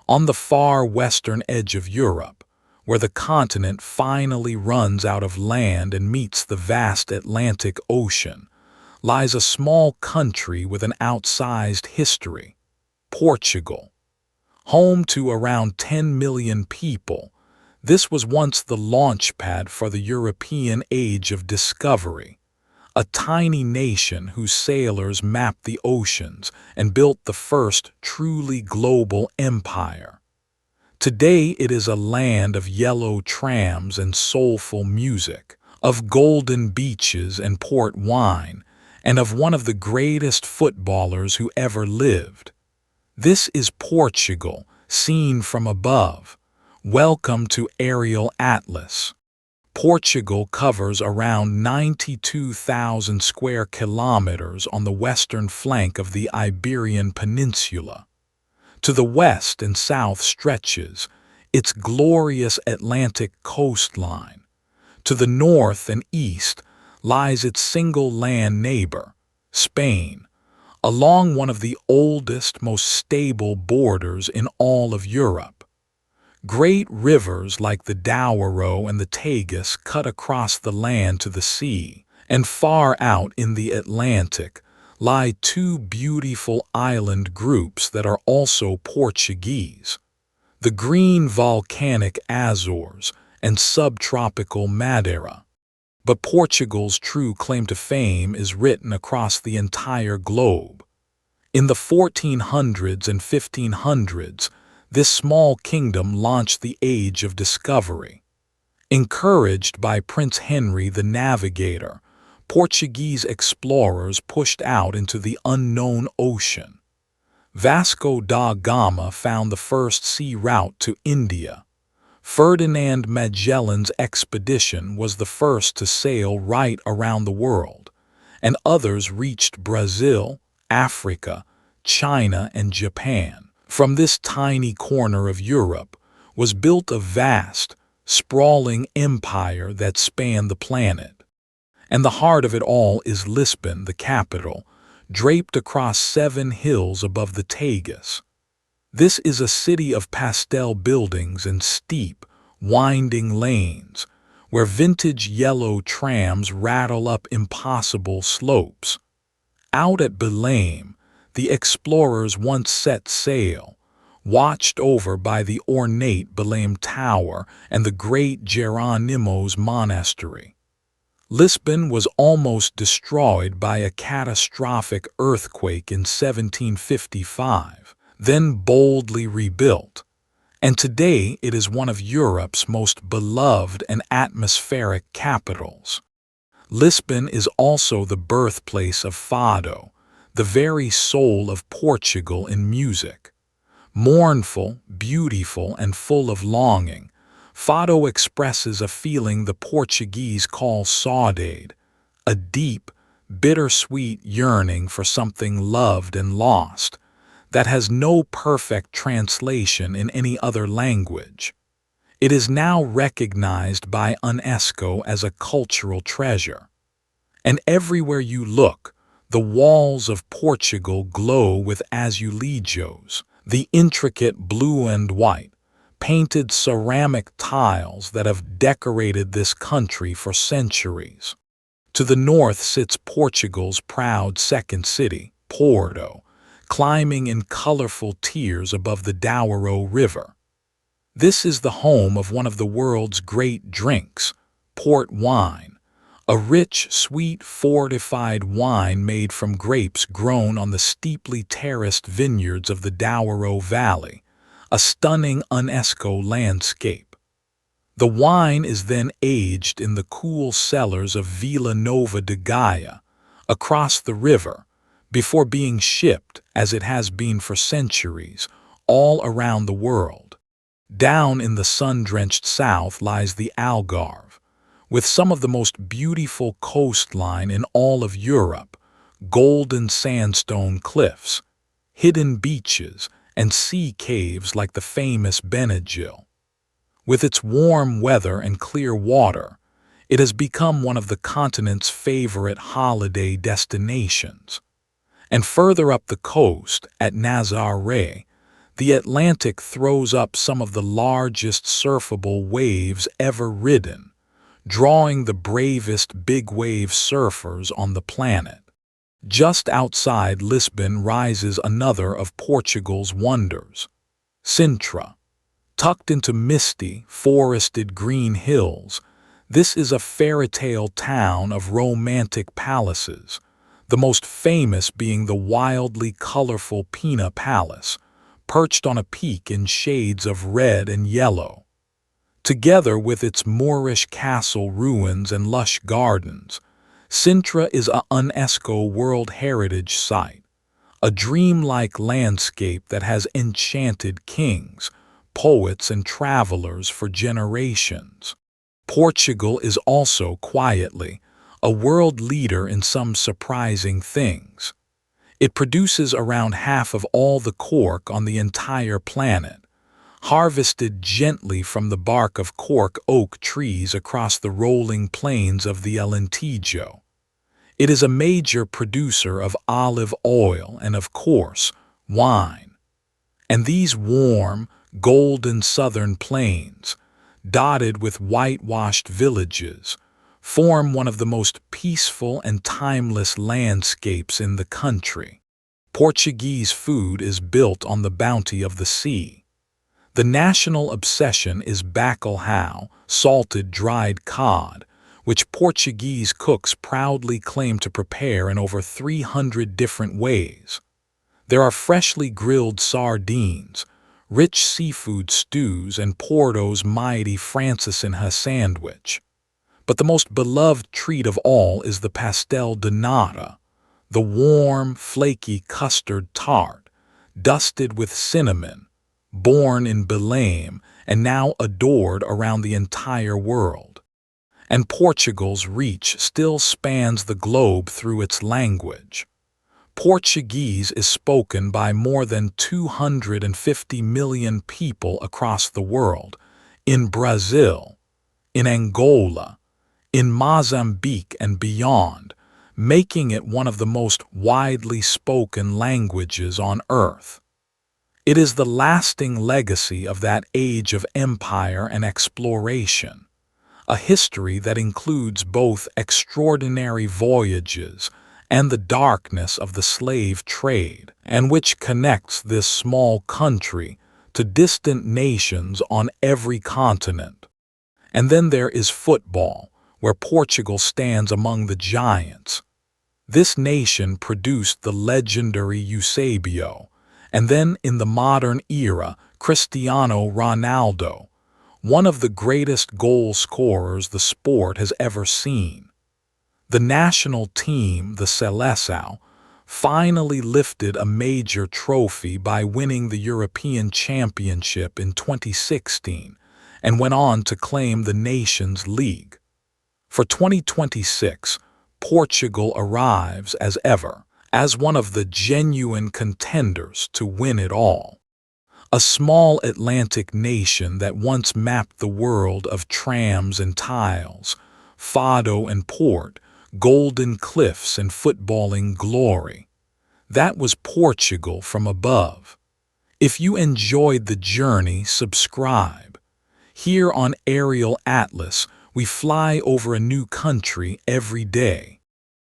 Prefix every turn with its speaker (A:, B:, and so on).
A: On the far western edge of Europe, where the continent finally runs out of land and meets the vast Atlantic Ocean, lies a small country with an outsized history, Portugal. Home to around 10 million people, this was once the launchpad for the European age of discovery, a tiny nation whose sailors mapped the oceans and built the first truly global empire. Today it is a land of yellow trams and soulful music, of golden beaches and port wine, and of one of the greatest footballers who ever lived. This is Portugal, seen from above. Welcome to Aerial Atlas. Portugal covers around 92,000 square kilometers on the western flank of the Iberian Peninsula. To the west and south stretches its glorious Atlantic coastline. To the north and east lies its single-land neighbor, Spain, along one of the oldest, most stable borders in all of Europe. Great rivers like the Douro and the Tagus cut across the land to the sea, and far out in the Atlantic lie two beautiful island groups that are also Portuguese, the green volcanic Azores and subtropical Madeira. But Portugal's true claim to fame is written across the entire globe. In the 1400s and 1500s, this small kingdom launched the age of discovery. Encouraged by Prince Henry the Navigator, Portuguese explorers pushed out into the unknown ocean. Vasco da Gama found the first sea route to India. Ferdinand Magellan's expedition was the first to sail right around the world, and others reached Brazil, Africa, China, and Japan. From this tiny corner of Europe was built a vast, sprawling empire that spanned the planet. And the heart of it all is Lisbon, the capital, draped across 7 hills above the Tagus. This is a city of pastel buildings and steep, winding lanes, where vintage yellow trams rattle up impossible slopes. Out at Belem, the explorers once set sail, watched over by the ornate Belem Tower and the great Jeronimo's monastery. Lisbon was almost destroyed by a catastrophic earthquake in 1755, then boldly rebuilt, and today it is one of Europe's most beloved and atmospheric capitals. Lisbon is also the birthplace of Fado, the very soul of Portugal in music. Mournful, beautiful, and full of longing, Fado expresses a feeling the Portuguese call saudade, a deep, bittersweet yearning for something loved and lost, that has no perfect translation in any other language. It is now recognized by UNESCO as a cultural treasure. And everywhere you look, the walls of Portugal glow with azulejos, the intricate blue and white, painted ceramic tiles that have decorated this country for centuries. To the north sits Portugal's proud second city, Porto, climbing in colorful tiers above the Douro River. This is the home of one of the world's great drinks, port wine, a rich, sweet, fortified wine made from grapes grown on the steeply terraced vineyards of the Douro Valley, a stunning UNESCO landscape. The wine is then aged in the cool cellars of Vila Nova de Gaia, across the river, before being shipped, as it has been for centuries, all around the world. Down in the sun-drenched south lies the Algarve, with some of the most beautiful coastline in all of Europe, golden sandstone cliffs, hidden beaches, and sea caves like the famous Benadryl. With its warm weather and clear water, it has become one of the continent's favorite holiday destinations. And further up the coast, at Nazare, The Atlantic throws up some of the largest surfable waves ever ridden, drawing the bravest big-wave surfers on the planet. Just outside Lisbon rises another of Portugal's wonders, Sintra. Tucked into misty, forested green hills, this is a fairy-tale town of romantic palaces, the most famous being the wildly colorful Pina Palace, perched on a peak in shades of red and yellow. Together with its Moorish castle ruins and lush gardens, Sintra is a UNESCO World Heritage Site, a dreamlike landscape that has enchanted kings, poets, and travelers for generations. Portugal is also quietly a world leader in some surprising things. It produces around half of all the cork on the entire planet, harvested gently from the bark of cork oak trees across the rolling plains of the Alentejo. It is a major producer of olive oil and, of course, wine. And these warm, golden southern plains, dotted with whitewashed villages, form one of the most peaceful and timeless landscapes in the country. Portuguese food is built on the bounty of the sea. The national obsession is bacalhau, salted dried cod, which Portuguese cooks proudly claim to prepare in over 300 different ways. There are freshly grilled sardines, rich seafood stews, and Porto's mighty francesinha sandwich. But the most beloved treat of all is the pastel de nata, the warm, flaky custard tart, dusted with cinnamon, born in Belem and now adored around the entire world. And Portugal's reach still spans the globe through its language. Portuguese is spoken by more than 250 million people across the world, in Brazil, in Angola, in Mozambique and beyond, making it one of the most widely spoken languages on Earth. It is the lasting legacy of that age of empire and exploration, a history that includes both extraordinary voyages and the darkness of the slave trade, and which connects this small country to distant nations on every continent. And then there is football, where Portugal stands among the giants. This nation produced the legendary Eusebio, and then in the modern era, Cristiano Ronaldo, one of the greatest goal scorers the sport has ever seen. The national team, the Seleção, finally lifted a major trophy by winning the European Championship in 2016 and went on to claim the Nations League. For 2026, Portugal arrives, as ever, as one of the genuine contenders to win it all. A small Atlantic nation that once mapped the world of trams and tiles, Fado and port, golden cliffs and footballing glory. That was Portugal from above. If you enjoyed the journey, subscribe. Here on Aerial Atlas, we fly over a new country every day.